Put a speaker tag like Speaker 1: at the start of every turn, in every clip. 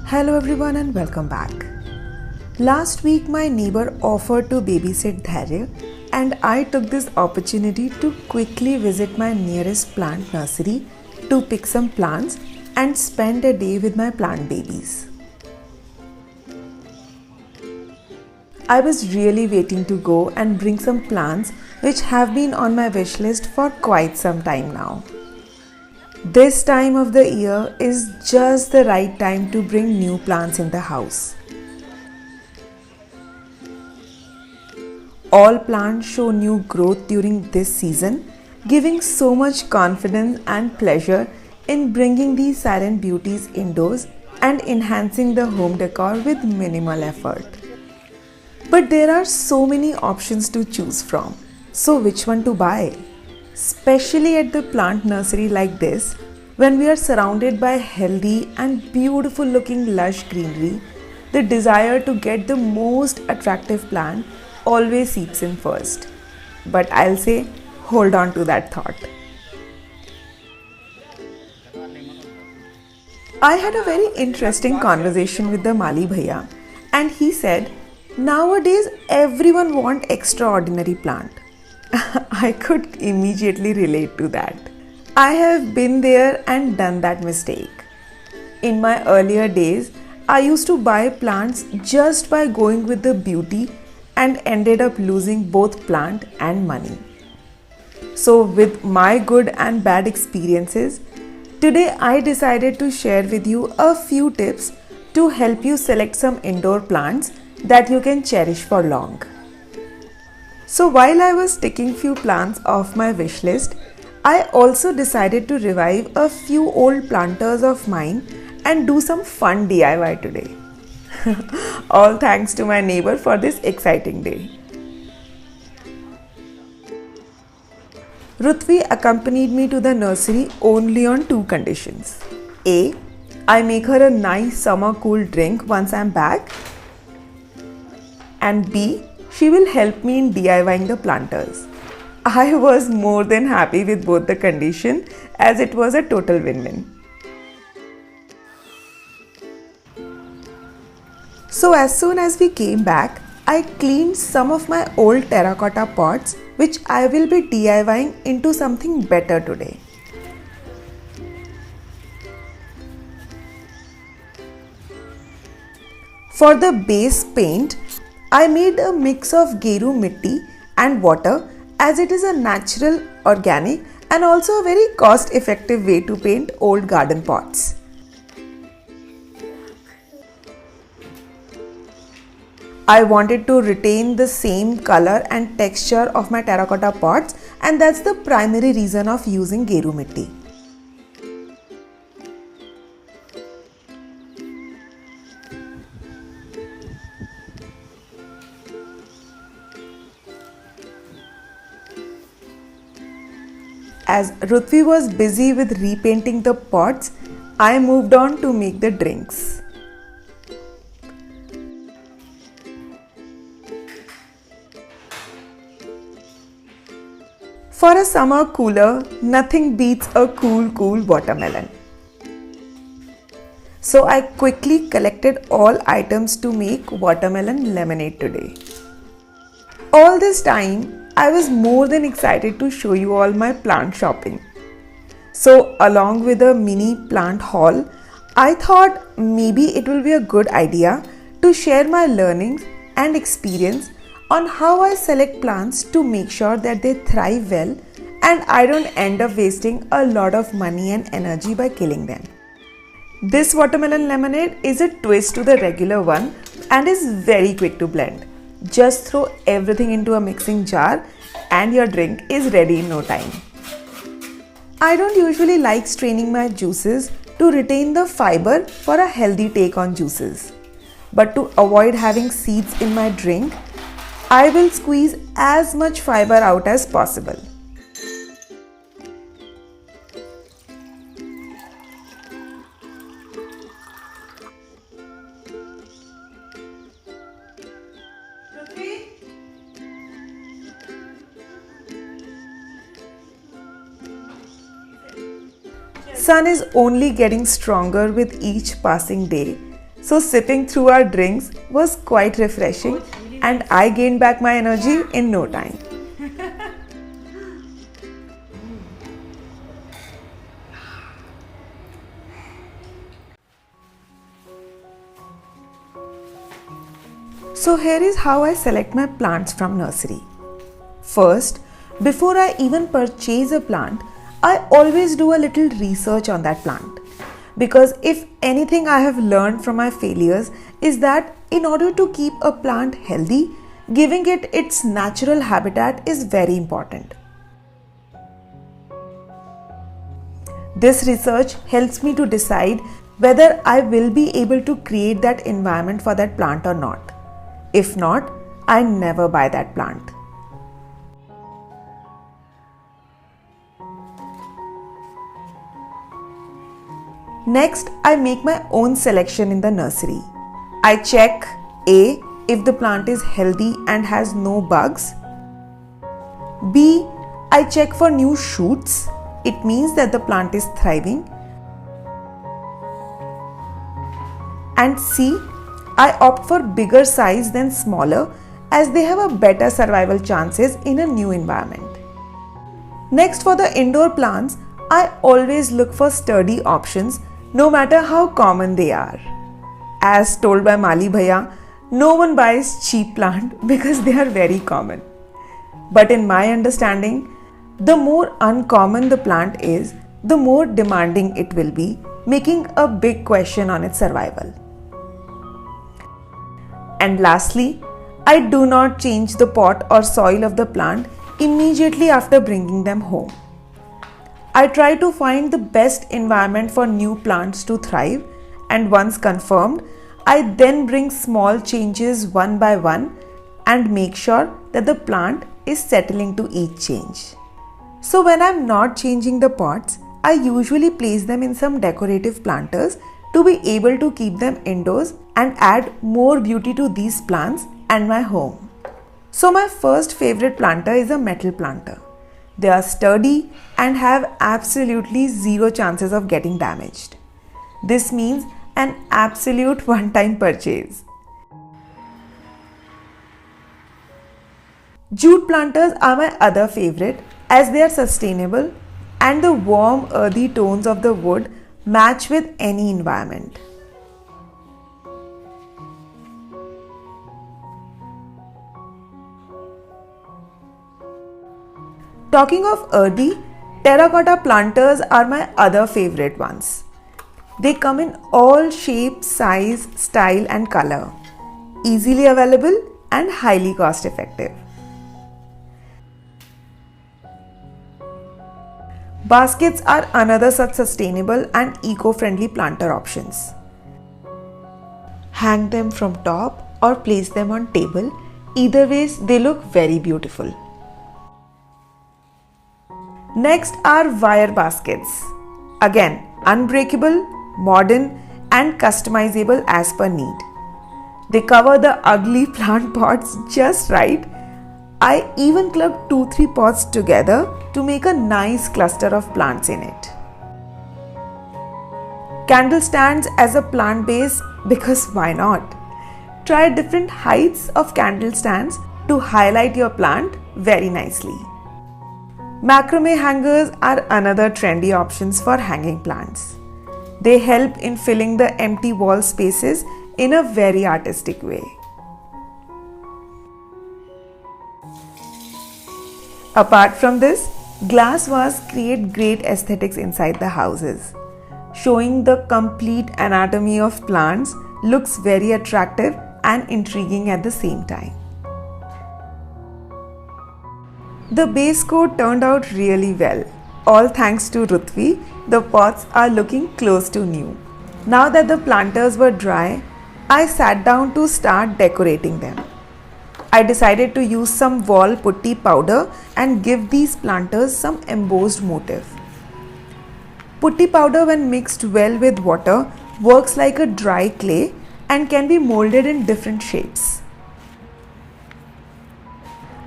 Speaker 1: Hello everyone and welcome back. Last week my neighbor offered to babysit Dharya and I took this opportunity to quickly visit my nearest plant nursery to pick some plants and spend a day with my plant babies. I was really waiting to go and bring some plants which have been on my wish list for quite some time now. This time of the year is just the right time to bring new plants in the house. All plants show new growth during this season, giving so much confidence and pleasure in bringing these silent beauties indoors and enhancing the home decor with minimal effort. But there are so many options to choose from, so which one to buy? Especially at the plant nursery like this, when we are surrounded by healthy and beautiful looking lush greenery, the desire to get the most attractive plant always seeps in first. But I'll say, hold on to that thought. I had a very interesting conversation with the Mali Bhaiya and he said, nowadays everyone wants extraordinary plant. I could immediately relate to that. I have been there and done that mistake. In my earlier days, I used to buy plants just by going with the beauty and ended up losing both plant and money. So with my good and bad experiences, today I decided to share with you a few tips to help you select some indoor plants that you can cherish for long. So while I was ticking few plants off my wish list, I also decided to revive a few old planters of mine and do some fun DIY today. All thanks to my neighbor for this exciting day. Rutvi accompanied me to the nursery only on two conditions. A. I make her a nice summer cool drink once I'm back. And B. She will help me in DIYing the planters. I was more than happy with both the conditions as it was a total win-win. So as soon as we came back, I cleaned some of my old terracotta pots which I will be DIYing into something better today. For the base paint, I made a mix of geru mitti and water as it is a natural, organic and also a very cost-effective way to paint old garden pots. I wanted to retain the same color and texture of my terracotta pots and that's the primary reason of using geru mitti. As Rutvi was busy with repainting the pots, I moved on to make the drinks. For a summer cooler, nothing beats a cool watermelon. So I quickly collected all items to make watermelon lemonade today. All this time, I was more than excited to show you all my plant shopping. So along with a mini plant haul, I thought maybe it will be a good idea to share my learnings and experience on how I select plants to make sure that they thrive well and I don't end up wasting a lot of money and energy by killing them. This watermelon lemonade is a twist to the regular one and is very quick to blend. Just throw everything into a mixing jar and your drink is ready in no time. I don't usually like straining my juices to retain the fiber for a healthy take on juices. But to avoid having seeds in my drink, I will squeeze as much fiber out as possible. Sun is only getting stronger with each passing day, So sipping through our drinks was quite refreshing and I gained back my energy in no time. So here is how I select my plants from nursery. First, before I even purchase a plant, I always do a little research on that plant. Because if anything I have learned from my failures is that in order to keep a plant healthy, giving it its natural habitat is very important. This research helps me to decide whether I will be able to create that environment for that plant or not. If not, I never buy that plant. Next, I make my own selection in the nursery. I check A. If the plant is healthy and has no bugs. B. I check for new shoots. It means that the plant is thriving. And C. I opt for bigger size than smaller as they have a better survival chances in a new environment. Next, for the indoor plants, I always look for sturdy options no matter how common they are. As told by Mali Bhaiya, no one buys cheap plant because they are very common. But in my understanding, the more uncommon the plant is, the more demanding it will be, making a big question on its survival. And lastly, I do not change the pot or soil of the plant immediately after bringing them home. I try to find the best environment for new plants to thrive, and once confirmed, I then bring small changes one by one and make sure that the plant is settling to each change. So when I'm not changing the pots, I usually place them in some decorative planters to be able to keep them indoors and add more beauty to these plants and my home. So my first favorite planter is a metal planter. They are sturdy and have absolutely zero chances of getting damaged. This means an absolute one-time purchase. Jute planters are my other favorite as they are sustainable and the warm earthy tones of the wood match with any environment. Talking of earthy, terracotta planters are my other favorite ones. They come in all shapes, size, style and color. Easily available and highly cost effective. Baskets are another such sustainable and eco-friendly planter options. Hang them from top or place them on table. Either ways, they look very beautiful. Next are wire baskets. Again, unbreakable, modern and customizable as per need. They cover the ugly plant pots just right. I even clubbed 2-3 pots together to make a nice cluster of plants in it. Candle stands as a plant base because why not? Try different heights of candle stands to highlight your plant very nicely. Macrame hangers are another trendy options for hanging plants. They help in filling the empty wall spaces in a very artistic way. Apart from this, glass vases create great aesthetics inside the houses. Showing the complete anatomy of plants looks very attractive and intriguing at the same time. The base coat turned out really well. All thanks to Rutvi, the pots are looking close to new. Now that the planters were dry, I sat down to start decorating them. I decided to use some wall putty powder and give these planters some embossed motif. Putty powder, when mixed well with water, works like a dry clay and can be molded in different shapes.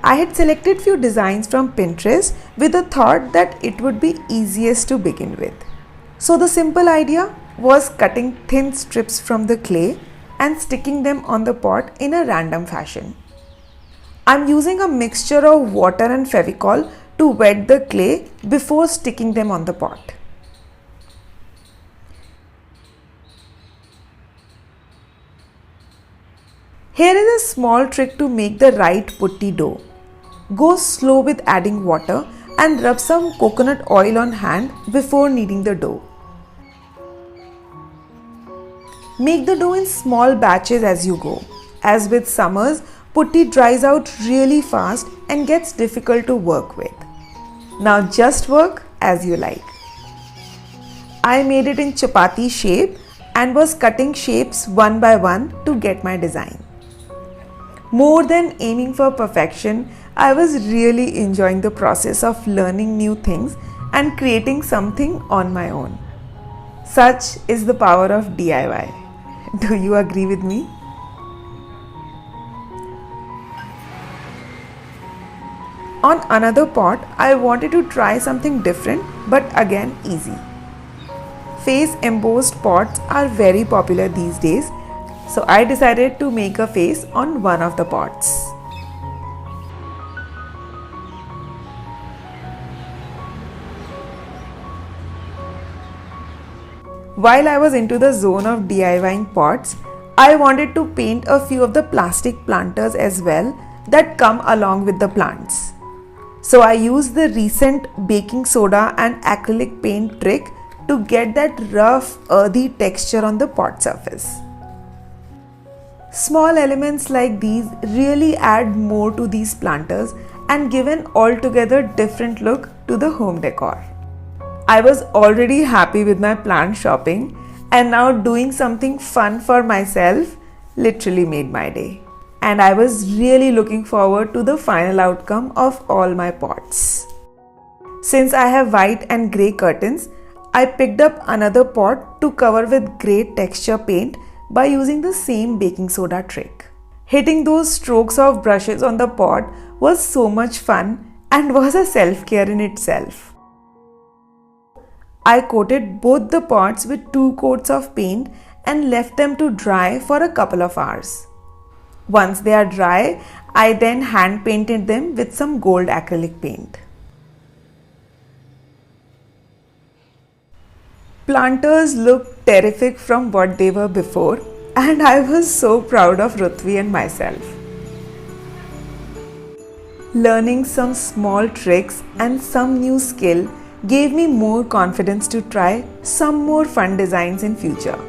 Speaker 1: I had selected few designs from Pinterest with the thought that it would be easiest to begin with. So the simple idea, was cutting thin strips from the clay and sticking them on the pot in a random fashion. I'm using a mixture of water and Fevicol to wet the clay before sticking them on the pot. Here is a small trick to make the right putti dough. Go slow with adding water and rub some coconut oil on hand before kneading the dough. Make the dough in small batches as you go. As with summers, putti dries out really fast and gets difficult to work with. Now just work as you like. I made it in chapati shape and was cutting shapes one by one to get my design. More than aiming for perfection, I was really enjoying the process of learning new things and creating something on my own. Such is the power of DIY. Do you agree with me? On another pot, I wanted to try something different but again easy. Face embossed pots are very popular these days, so I decided to make a face on one of the pots. While I was into the zone of DIYing pots, I wanted to paint a few of the plastic planters as well that come along with the plants. So I used the recent baking soda and acrylic paint trick to get that rough, earthy texture on the pot surface. Small elements like these really add more to these planters and give an altogether different look to the home decor. I was already happy with my plant shopping, and now doing something fun for myself literally made my day. And I was really looking forward to the final outcome of all my pots. Since I have white and grey curtains, I picked up another pot to cover with grey texture paint by using the same baking soda trick. Hitting those strokes of brushes on the pot was so much fun and was a self-care in itself. I coated both the pots with 2 coats of paint and left them to dry for a couple of hours. Once they are dry, I then hand painted them with some gold acrylic paint. Planters look terrific from what they were before, and I was so proud of Rutvi and myself. Learning some small tricks and some new skill gave me more confidence to try some more fun designs in future.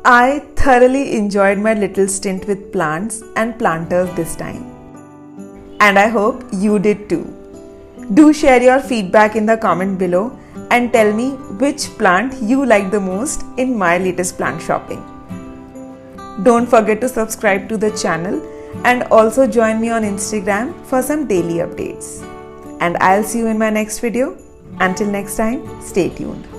Speaker 1: I thoroughly enjoyed my little stint with plants and planters this time. And I hope you did too. Do share your feedback in the comment below and tell me which plant you like the most in my latest plant shopping. Don't forget to subscribe to the channel and also join me on Instagram for some daily updates. And I'll see you in my next video. Until next time, stay tuned.